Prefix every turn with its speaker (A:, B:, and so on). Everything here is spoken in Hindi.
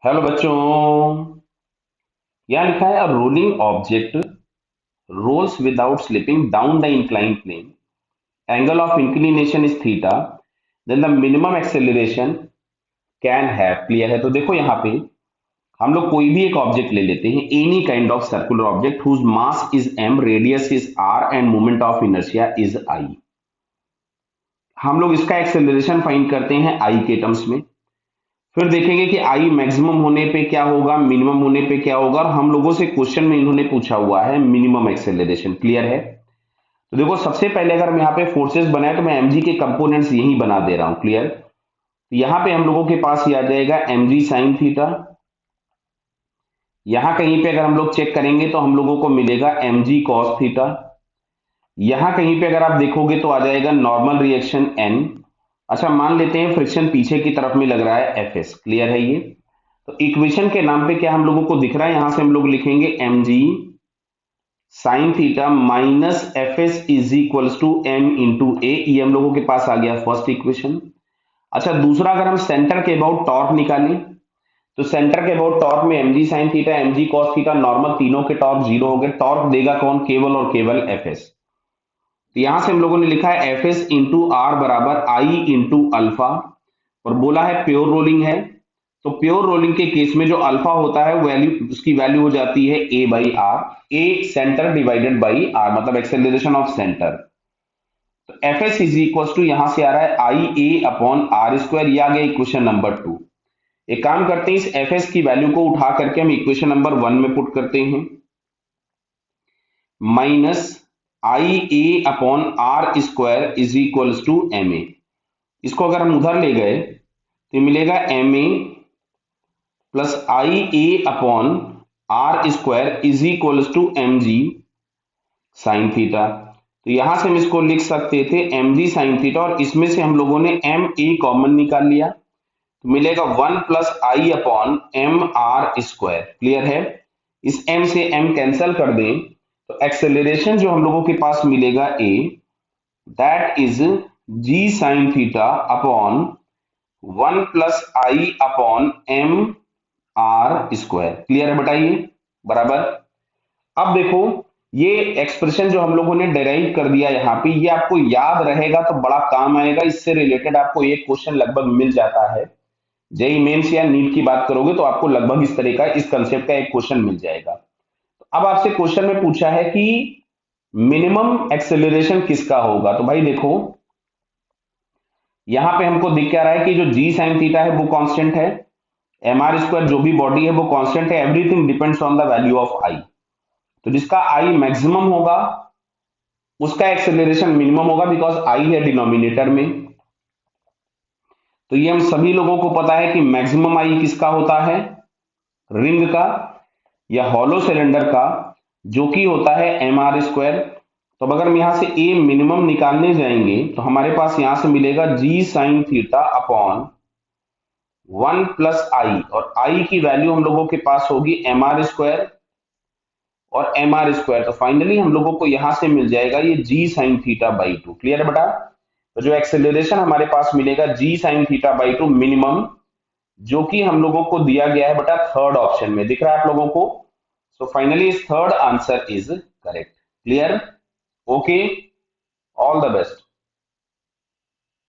A: हेलो बच्चों। यहाँ लिखा है a rolling object rolls without slipping down the incline plane, angle of inclination is theta, then the minimum acceleration can have. Clear है? तो देखो यहाँ पे हम लोग कोई भी एक ऑब्जेक्ट ले लेते हैं, any kind of circular object whose mass is m, radius is r and moment of inertia is I. हम लोग इसका एक्सेलरेशन फाइंड करते हैं आई के टर्म्स में। फिर देखेंगे कि आई मैक्सिमम होने पे क्या होगा, मिनिमम होने पे क्या होगा, और हम लोगों से क्वेश्चन में इन्होंने पूछा हुआ है मिनिमम एक्सेलरेशन। क्लियर है? तो देखो सबसे पहले अगर हम यहाँ पे फोर्सेस बनाए तो मैं एमजी के कंपोनेंट्स यही बना दे रहा हूं। क्लियर? तो यहाँ पे हम लोगों के पास ये आ जाएगा एमजी साइन थीटा। यहाँ कहीं पे अगर हम लोग चेक करेंगे तो हम लोगों को मिलेगा एमजी कॉस थीटा। यहाँ कहीं पे अगर आप देखोगे तो आ जाएगा नॉर्मल रिएक्शन एन। अच्छा, मान लेते हैं फ्रिक्शन पीछे की तरफ में लग रहा है एफ एस। क्लियर है ये? तो इक्वेशन के नाम पे क्या हम लोगों को दिख रहा है, यहां से हम लोग लिखेंगे M ji sine theta minus F S is equals to M into A. ये हम लोगों के पास आ गया फर्स्ट इक्वेशन। अच्छा, दूसरा अगर हम सेंटर के अबाउट टॉर्क निकालें तो सेंटर के अबाउट टॉर्क में एम जी sine theta, m g cos theta, normal, तीनों के टॉर्क जीरो हो गए। टॉर्क देगा कौन? केवल और केवल एफ एस। तो यहां से हम लोगों ने लिखा है एफ एस इंटू आर बराबर आई इंटू अल्फा, और बोला है प्योर रोलिंग है। तो प्योर रोलिंग के केस में जो अल्फा होता है वैल्यू, उसकी वैल्यू हो जाती है A by R. A center divided by R, मतलब एक्सेलरेशन ऑफ सेंटर। तो F S is equal to यहां से आ रहा है I A upon are square. ये आ गया इक्वेशन नंबर 2। एक काम करते हैं, इस एफ एस की वैल्यू को उठा करके हम इक्वेशन नंबर 1 में पुट करते हैं। Minus I A upon are square is equal to m a. इसको अगर हम उधर ले गए तो मिलेगा m a plus I A upon are square is equal to m ji sine theta. तो यहां से हम इसको लिख सकते थे एम जी साइन थीटा, और इसमें से हम लोगों ने एम ए कॉमन निकाल लिया तो मिलेगा 1 plus I upon M R square. Clear है? इस एम से एम कैंसल कर दें तो एक्सेलरेशन जो हम लोगों के पास मिलेगा A, that is G sine theta upon 1 plus I upon M R square. Clear है? बताइए बराबर। अब देखो ये एक्सप्रेशन जो हम लोगों ने डेराइव कर दिया यहाँ पे, ये आपको याद रहेगा तो बड़ा काम आएगा। इससे रिलेटेड आपको एक क्वेश्चन लगभग मिल जाता है। जेई मेंस या नीट की बात करोगे तो आपको लगभग इस तरह का, इस कंसेप्ट का एक क्वेश्चन मिल जाएगा। तो अब आपसे क्वेश्चन में पूछा है कि मिनिमम एक्सेलरेशन किसका होगा। तो भाई देखो यहां पे हमको दिख क्या रहा है कि जो जी साइन थीटा है वो कांस्टेंट है, एम आर स्क्वायर जो भी बॉडी है वो कांस्टेंट है, everything depends on the value of I. तो जिसका आई मैक्सिमम होगा उसका एक्सेलरेशन मिनिमम होगा, बिकॉज आई है डिनोमिनेटर में। तो ये हम सभी लोगों को पता है कि मैक्सिमम आई किसका होता है, रिंग का या हॉलो सिलेंडर का, जो कि होता है एम आर स्क्वायर। तो अब अगर हम यहां से ए मिनिमम निकालने जाएंगे तो हमारे पास यहां से मिलेगा जी साइन थीटा अपॉन 1 प्लस आई, और आई की वैल्यू हम लोगों के पास होगी एम आर स्क्वायर और एम आर स्क्वायर। तो फाइनली हम लोगों को यहां से मिल जाएगा ये जी साइन थीटा बाई 2। क्लियर है बेटा? तो जो एक्सेलरेशन हमारे पास मिलेगा जी साइन थीटा बाई 2 मिनिमम, जो कि हम लोगों को दिया गया है बेटा थर्ड ऑप्शन में। दिख रहा है आप लोगों को? So finally third answer is correct. Clear? Okay, all the best.